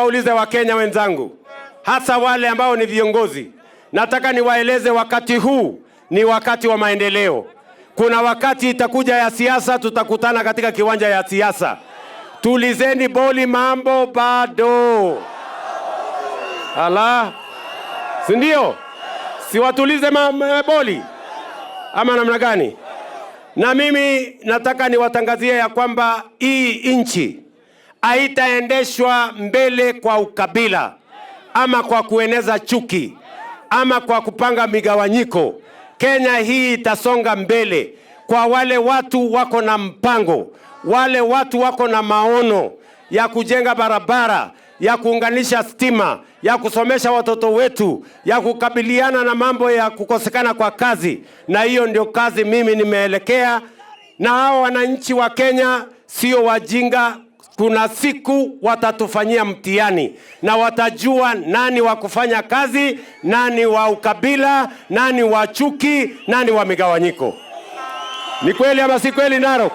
niwaulize Wakenya wenzangu, hasa wale ambao ni viongozi. Nataka niwaeleze wakati huu ni wakati wa maendeleo. Kuna wakati itakuja ya siasa, tutakutana katika kiwanja ya siasa. Tulizeni boli, mambo bado. Ala, si ndio? Si watulize boli ama namna gani? Na mimi nataka niwatangazie ya kwamba hii nchi haitaendeshwa mbele kwa ukabila ama kwa kueneza chuki ama kwa kupanga migawanyiko. Kenya hii itasonga mbele kwa wale watu wako na mpango, wale watu wako na maono ya kujenga barabara, ya kuunganisha stima, ya kusomesha watoto wetu, ya kukabiliana na mambo ya kukosekana kwa kazi. Na hiyo ndio kazi mimi nimeelekea. Na hao wananchi wa Kenya sio wajinga. Kuna siku watatufanyia mtihani na watajua nani wa kufanya kazi, nani wa ukabila, nani wa chuki, nani wa migawanyiko. Ni kweli ama si kweli, Narok?